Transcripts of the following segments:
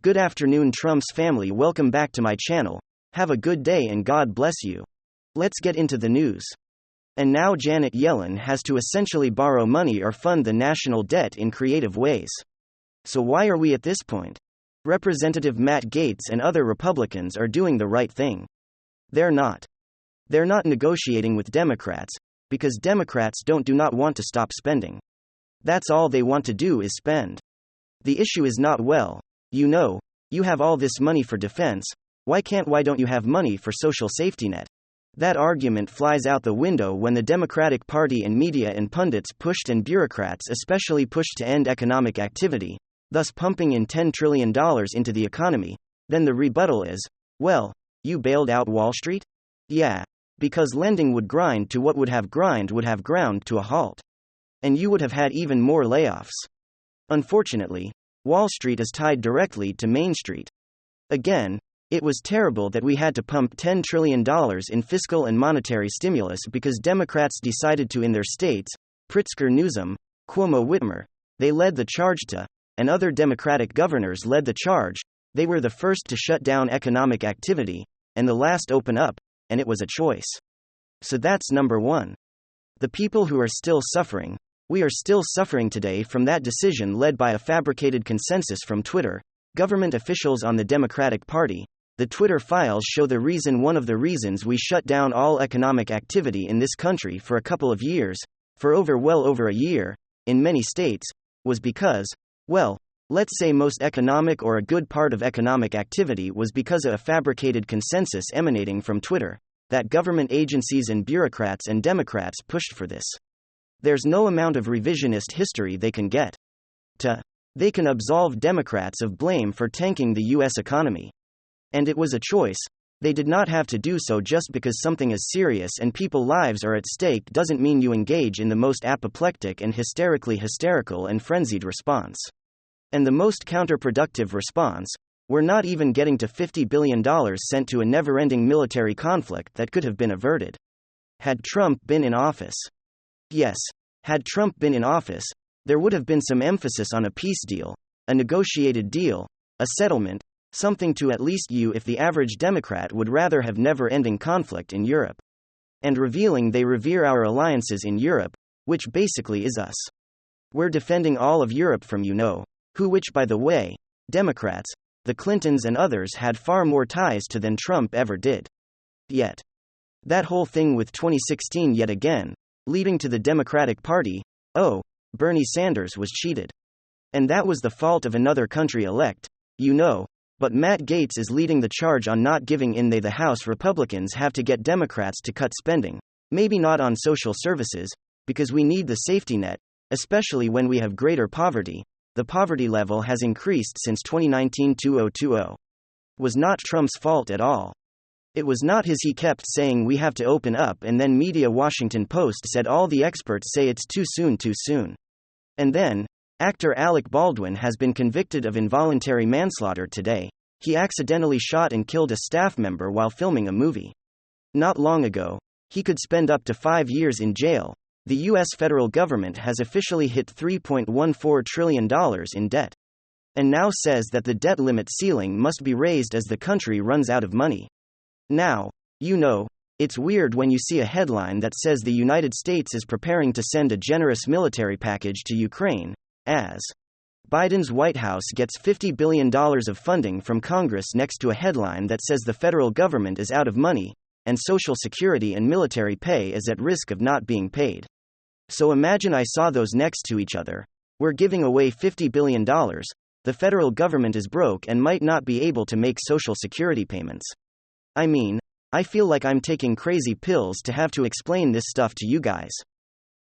Good afternoon, Trump's family. Welcome back to my channel. Have a good day and God bless you. Let's get into the news. And now Janet Yellen has to essentially borrow money or fund the national debt in creative ways. So why are we at this point? Representative Matt Gaetz and other Republicans are doing the right thing. They're not. They're not negotiating with Democrats, because Democrats do not want to stop spending. That's all they want to do is spend. The issue is not, well, you have all this money for defense, why don't you have money for social safety net? That argument flies out the window when the Democratic Party and media and pundits pushed and bureaucrats especially pushed to end economic activity, thus pumping in $10 trillion into the economy. Then the rebuttal is, well, you bailed out Wall Street? Yeah. Because lending would grind to what would have ground to a halt. And you would have had even more layoffs. Unfortunately, Wall Street is tied directly to Main Street. Again, it was terrible that we had to pump $10 trillion in fiscal and monetary stimulus because Democrats decided to in their states. Pritzker, Newsom, Cuomo, Whitmer, they led the charge to, and other Democratic governors led the charge. They were the first to shut down economic activity, and the last open up, and it was a choice. So that's number one. The people who are still suffering, we are still suffering today from that decision led by a fabricated consensus from Twitter, government officials on the Democratic Party. The Twitter files show one of the reasons we shut down all economic activity in this country for a couple of years, for well over a year, in many states, was because, well, let's say most economic or a good part of economic activity was because of a fabricated consensus emanating from Twitter, that government agencies and bureaucrats and Democrats pushed for this. There's no amount of revisionist history they can get to. They can absolve Democrats of blame for tanking the U.S. economy. And it was a choice. They did not have to do so. Just because something is serious and people's lives are at stake doesn't mean you engage in the most apoplectic and hysterical and frenzied response. And the most counterproductive response, we're not even getting to $50 billion sent to a never-ending military conflict that could have been averted. Had Trump been in office? Yes, had Trump been in office, there would have been some emphasis on a peace deal, a negotiated deal, a settlement, something to at least if the average Democrat would rather have never-ending conflict in Europe. And revealing they revere our alliances in Europe, which basically is us. We're defending all of Europe from who, which by the way, Democrats, the Clintons and others had far more ties to than Trump ever did. Yet. That whole thing with 2016 yet again, leading to the Democratic Party, Bernie Sanders was cheated. And that was the fault of another country elect, but Matt Gaetz is leading the charge on not giving in. The House Republicans have to get Democrats to cut spending, maybe not on social services, because we need the safety net, especially when we have greater poverty. The poverty level has increased since 2019. 2020 was not Trump's fault at all. It was not his. He kept saying we have to open up, and then media Washington Post said all the experts say it's too soon. And then, actor Alec Baldwin has been convicted of involuntary manslaughter today. He accidentally shot and killed a staff member while filming a movie. Not long ago, he could spend up to 5 years in jail. The U.S. federal government has officially hit $3.14 trillion in debt. And now says that the debt limit ceiling must be raised as the country runs out of money. Now, it's weird when you see a headline that says the United States is preparing to send a generous military package to Ukraine, as Biden's White House gets $50 billion of funding from Congress, next to a headline that says the federal government is out of money, and Social Security and military pay is at risk of not being paid. So imagine I saw those next to each other. We're giving away $50 billion, the federal government is broke and might not be able to make Social Security payments. I mean, I feel like I'm taking crazy pills to have to explain this stuff to you guys.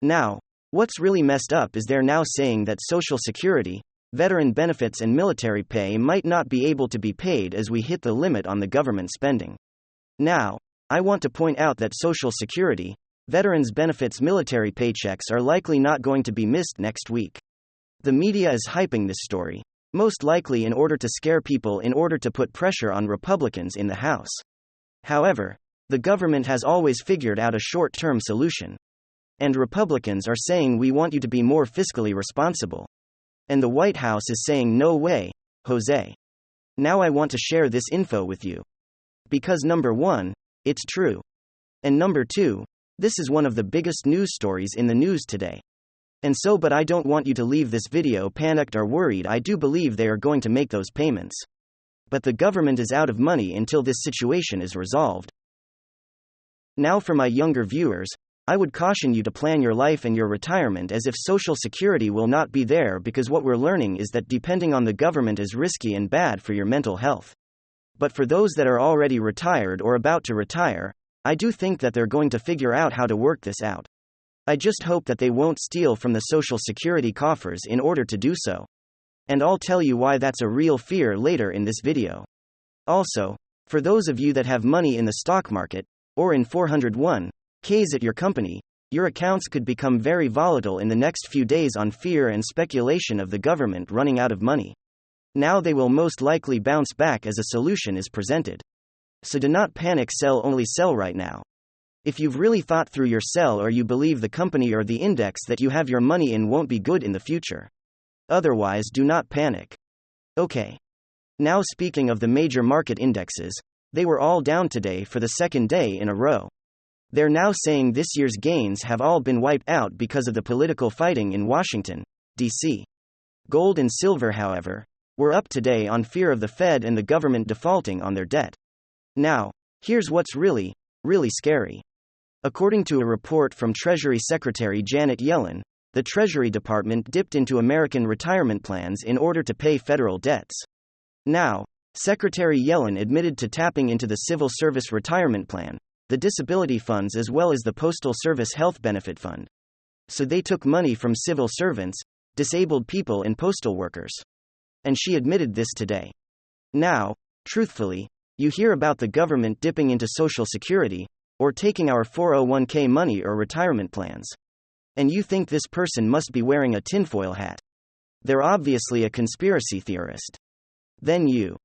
Now, what's really messed up is they're now saying that Social Security, veteran benefits and military pay might not be able to be paid as we hit the limit on the government spending. Now, I want to point out that Social Security, veterans benefits, military paychecks are likely not going to be missed next week. The media is hyping this story, most likely in order to scare people, in order to put pressure on Republicans in the House. However, the government has always figured out a short-term solution. And Republicans are saying we want you to be more fiscally responsible. And the White House is saying no way, Jose. Now I want to share this info with you. Because number 1, it's true. And number 2, this is one of the biggest news stories in the news today. And so, but I don't want you to leave this video panicked or worried. I do believe they are going to make those payments. But the government is out of money until this situation is resolved. Now, for my younger viewers, I would caution you to plan your life and your retirement as if Social Security will not be there, because what we're learning is that depending on the government is risky and bad for your mental health. But for those that are already retired or about to retire, I do think that they're going to figure out how to work this out. I just hope that they won't steal from the Social Security coffers in order to do so. And I'll tell you why that's a real fear later in this video. Also, for those of you that have money in the stock market, or in 401(k)s at your company, your accounts could become very volatile in the next few days on fear and speculation of the government running out of money. Now they will most likely bounce back as a solution is presented. So do not panic, only sell right now. If you've really thought through your sell, or you believe the company or the index that you have your money in won't be good in the future. Otherwise, do not panic. Okay. Now, speaking of the major market indexes, they were all down today for the second day in a row. They're now saying this year's gains have all been wiped out because of the political fighting in Washington, D.C. Gold and silver, however, were up today on fear of the Fed and the government defaulting on their debt. Now, here's what's really, really scary. According to a report from Treasury Secretary Janet Yellen, the Treasury Department dipped into American retirement plans in order to pay federal debts. Now, Secretary Yellen admitted to tapping into the Civil Service Retirement Plan, the disability funds, as well as the Postal Service Health Benefit Fund. So they took money from civil servants, disabled people, and postal workers. And she admitted this today. Now, truthfully, you hear about the government dipping into Social Security, or taking our 401(k) money or retirement plans. And you think this person must be wearing a tinfoil hat. They're obviously a conspiracy theorist. Then you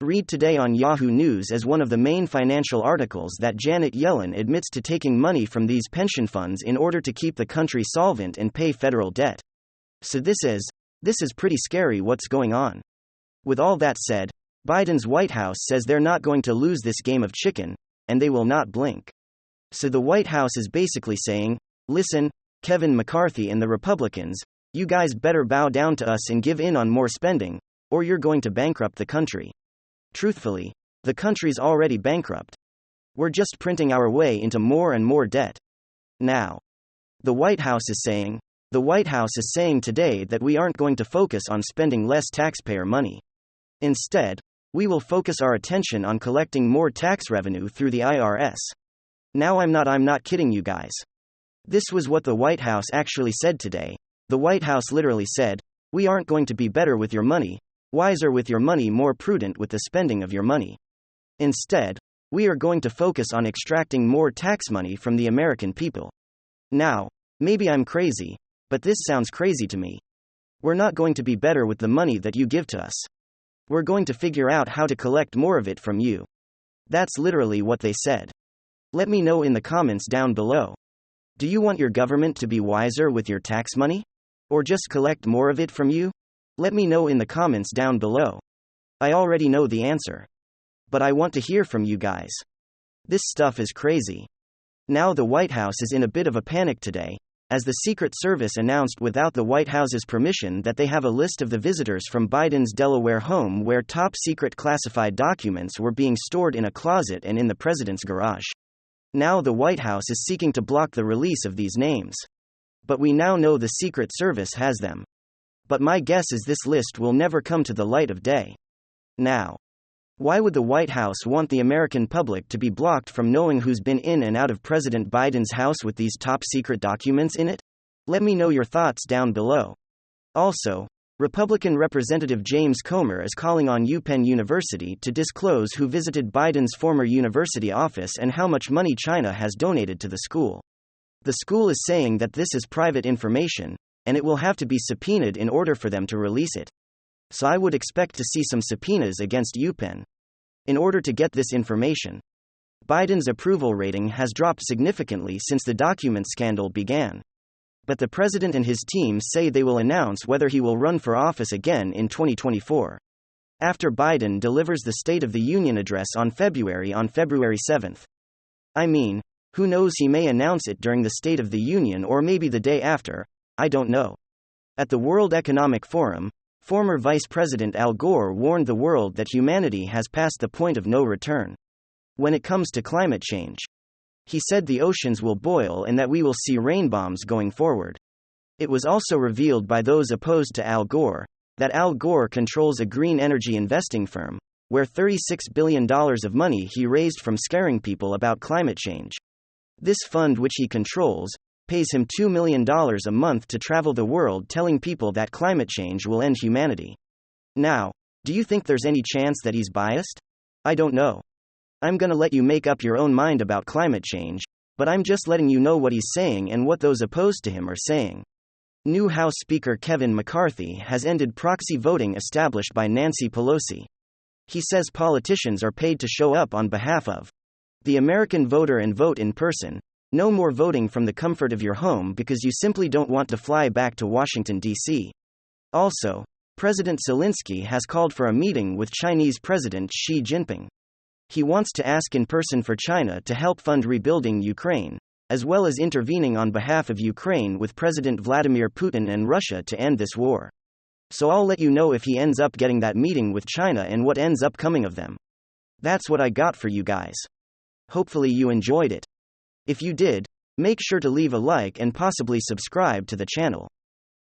read today on Yahoo News as one of the main financial articles that Janet Yellen admits to taking money from these pension funds in order to keep the country solvent and pay federal debt. So this is pretty scary what's going on. With all that said, Biden's White House says they're not going to lose this game of chicken, and they will not blink. So the White House is basically saying, listen, Kevin McCarthy and the Republicans, you guys better bow down to us and give in on more spending, or you're going to bankrupt the country. Truthfully, the country's already bankrupt. We're just printing our way into more and more debt. Now, the White House is saying today that we aren't going to focus on spending less taxpayer money. Instead, we will focus our attention on collecting more tax revenue through the IRS. Now I'm not kidding you guys. This was what the White House actually said today. The White House literally said, we aren't going to be better with your money, wiser with your money, more prudent with the spending of your money. Instead, we are going to focus on extracting more tax money from the American people. Now, maybe I'm crazy, but this sounds crazy to me. We're not going to be better with the money that you give to us. We're going to figure out how to collect more of it from you. That's literally what they said. Let me know in the comments down below. Do you want your government to be wiser with your tax money? Or just collect more of it from you? Let me know in the comments down below. I already know the answer. But I want to hear from you guys. This stuff is crazy. Now the White House is in a bit of a panic today, as the Secret Service announced without the White House's permission that they have a list of the visitors from Biden's Delaware home where top-secret classified documents were being stored in a closet and in the president's garage. Now the White House is seeking to block the release of these names. But we now know the Secret Service has them. But my guess is this list will never come to the light of day. Now, why would the White House want the American public to be blocked from knowing who's been in and out of President Biden's house with these top-secret documents in it? Let me know your thoughts down below. Also, Republican Representative James Comer is calling on UPenn University to disclose who visited Biden's former university office and how much money China has donated to the school. The school is saying that this is private information, and it will have to be subpoenaed in order for them to release it. So I would expect to see some subpoenas against UPenn in order to get this information. Biden's approval rating has dropped significantly since the document scandal began. But the president and his team say they will announce whether he will run for office again in 2024. after Biden delivers the State of the Union address on February 7th. I mean, who knows, he may announce it during the State of the Union or maybe the day after, I don't know. At the World Economic Forum, former Vice President Al Gore warned the world that humanity has passed the point of no return when it comes to climate change. He said the oceans will boil and that we will see rain bombs going forward. It was also revealed by those opposed to Al Gore that Al Gore controls a green energy investing firm, where $36 billion of money he raised from scaring people about climate change. This fund, which he controls, pays him $2 million a month to travel the world telling people that climate change will end humanity. Now, do you think there's any chance that he's biased? I don't know. I'm gonna let you make up your own mind about climate change, but I'm just letting you know what he's saying and what those opposed to him are saying. New House Speaker Kevin McCarthy has ended proxy voting established by Nancy Pelosi. He says politicians are paid to show up on behalf of the American voter and vote in person. No more voting from the comfort of your home because you simply don't want to fly back to Washington, D.C. Also, President Zelensky has called for a meeting with Chinese President Xi Jinping. He wants to ask in person for China to help fund rebuilding Ukraine, as well as intervening on behalf of Ukraine with President Vladimir Putin and Russia to end this war. So I'll let you know if he ends up getting that meeting with China and what ends up coming of them. That's what I got for you guys. Hopefully you enjoyed it. If you did, make sure to leave a like and possibly subscribe to the channel.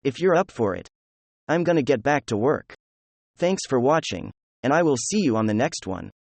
If you're up for it, I'm gonna get back to work. Thanks for watching, and I will see you on the next one.